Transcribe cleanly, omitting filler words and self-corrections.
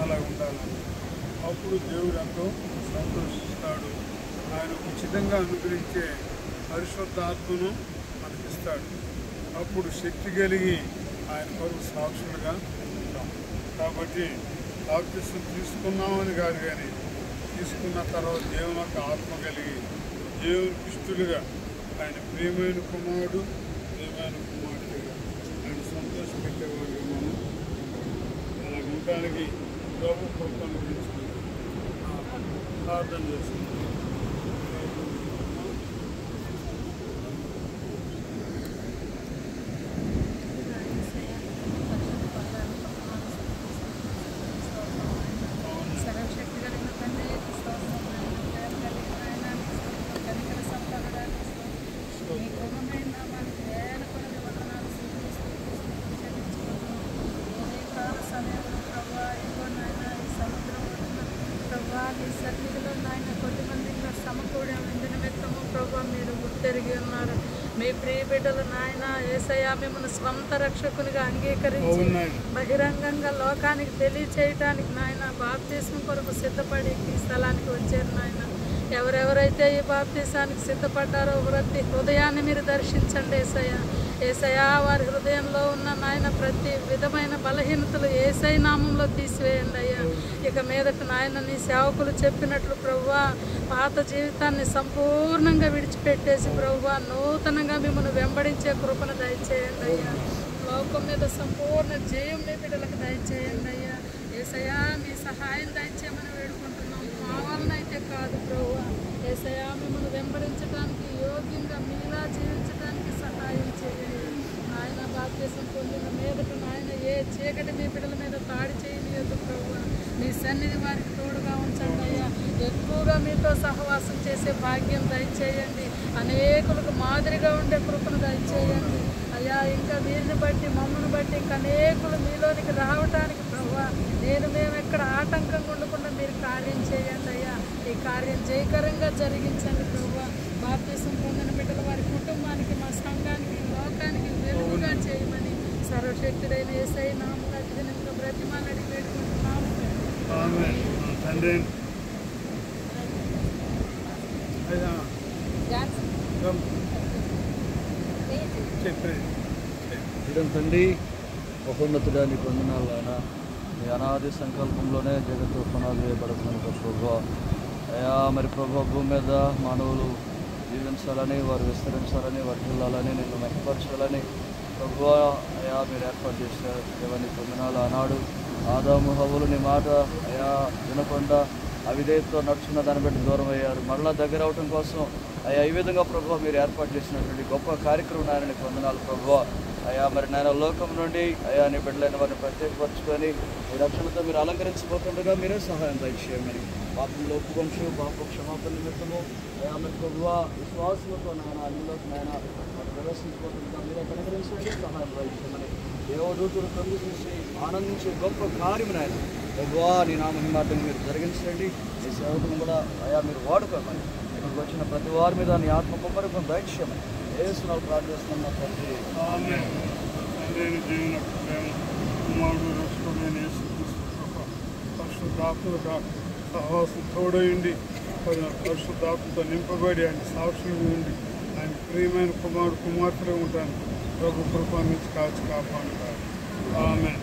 అలా ఉండాలని. అప్పుడు దేవుడు ఎంతో సంతోషిస్తాడు. ఆయన ఉచితంగా అనుగ్రహించే పరిశుద్ధాత్మను మనకిస్తాడు. అప్పుడు శక్తి కలిగి ఆయన కొరకు సాక్షులుగా ఉంటాం. కాబట్టి బాప్తిసం తీసుకున్నామని కాదు, కానీ తీసుకున్న తర్వాత దేవుని యొక్క ఆత్మ కలిగి దేవునికి ఇష్టలుగా ఆయన ప్రియమైన కుమారుడుగా ఆయన సంతోషపెట్టేవాడుగా మనం అలా ఉండడానికి ప్రభు కృపను గురించి ప్రార్థన చేస్తున్నాం. మీ ప్రియ బిడ్డలు నాయన యేసయ్య మిమ్మల్ని స్వంత రక్షకునిగా అంగీకరించి బహిరంగంగా లోకానికి తెలియచేయటానికి నాయన బాప్తిస్మం కొరకు సిద్ధపడి ఈ స్థలానికి వచ్చారు నాయన. ఎవరెవరైతే ఈ బాప్తిసానికి సిద్ధపడ్డారో ప్రతి హృదయాన్ని మీరు దర్శించండి యేసయ్య. యేసయ్య వారి హృదయంలో ఉన్న నాయన ప్రతి విధమైన బలహీనతలు యేసయ్య నామంలో తీసివేయండి అయ్యా. ఇక మీదట నాయన నీ సేవకులు చెప్పినట్లు ప్రభువా పాత జీవితాన్ని సంపూర్ణంగా విడిచిపెట్టేసి ప్రభువా నూతనంగా మిమ్మల్ని వెంబడించే కృపను దయచేయండి అయ్యా. లోకం మీద సంపూర్ణ జయం మీ బిడ్డలకు దయచేయండి అయ్యా. యేసయ్య మీ సహాయం దయచేయమని వేడుకుంటున్నాం. మా వలన అయితే కాదు ప్రభువా. యేసయ్య మిమ్మల్ని వెంబడించడానికి యోగ్యంగా మీలా జీవించడానికి సహాయం చేయండి నాయన. బాప్తిసం పొందిన మీదట నాయన ఏ చీకటి మీ బిడ్డల మీద దాడి చేయలేదు ప్రభువా. మీ సన్నిధి వారికి తోడుగా ఉంచండి అయ్యా. ఎక్కువగా మీతో సహవాసం చేసే భాగ్యం దయచేయండి. అనేకులకు మాదిరిగా ఉండే కృపను దయచేయండి అయ్యా. ఇంకా వీరిని బట్టి మమ్మల్ని బట్టి ఇంకా అనేకులు మీలోనికి రావటానికి ప్రభువా మేము ఎక్కడ ఆటంకంగా ఉండకుండా మీరు కార్యం చేయండి అయ్యా. ఈ కార్యం జయకరంగా జరిగించండి ప్రభువా. బాప్తిసం పొందిన బిడ్డల వారి కుటుంబానికి మా సంఘానికి లోకానికి వెలుగుగా చేయమని సర్వశక్తుడైన యేసయ్య నామములో అతిదినంగా బ్రతిమాలని వేడుకుంటున్నాము. తండ్రి మహోన్నతుడాన్ని పొందినాలైనా మీ అనాది సంకల్పంలోనే జగత్తు పునాది వేయబడుతున్నాను ప్రభు. అయా మరి ప్రభు భూమి మీద మానవులు జీవించాలని వారు విస్తరించాలని వర్ధిల్లాలని నిన్ను మహిమపరచాలని ప్రభు అయా మీరు ఏర్పాటు చేశారు. దేవాన్ని పొందినాలు ఆనాడు ఆదాము హవ్వలు నీ మాట అయా వినకుండా అవిధేయతతో నడుచుకున్న దాన్ని బట్టి దూరం అయ్యారు. మరలా దగ్గర అవటం కోసం అయా ఈ విధంగా ప్రభు మీరు ఏర్పాటు చేసినటువంటి గొప్ప కార్యక్రమం నాయనని పొందనాలు ప్రభు. అయా మరి నాయన లోకం నుండి అయా నీ బిడ్డలైన వారిని ప్రత్యేకపరచుకొని ఈ రక్షణతో మీరు అలంకరించబోతుండగా మీరే సహాయం దయచేయమని పాపంలో ఒప్పుకొంచు పాప క్షమాపణ నిమిత్తము అయా మరి ప్రభు విశ్వాసంతో నాయన అన్నిలోకి నాయన ప్రదర్శించబోతుండగా మీరే కనుగరించండి సహాయం దయచేయమని దేవదూతులు తొంగి చూసి ఆనందించే గొప్ప కార్యం నాయన ప్రభువా నీ నామహిమాటం మీరు జరిగించండి. ఈ సేవకులను కూడా అయా మీరు వాడుకోమని ఇక్కడికి వచ్చిన ప్రతి వారి మీద నీ ఆత్మ కుమ్మరికం దయచేయమని ఏసునాలు ప్రార్థిస్తున్న తండ్రి ఆమేన్. తండ్రి దేవుని యొక్క ప్రేమ కుమారుడు రక్షకుడైన యేసుక్రీస్తు కృప పరిశుద్ధాత్మక సహవాసం తోడైండి పరిశుద్ధాత్మతో నింపబడి ఆయన సాక్షులుగా ఉండి ఆయన ప్రియమైన కుమార్తెలు ఉంటాను ప్రభు కృప నుంచి కాచి కాపాడుతారు. ఆమేన్.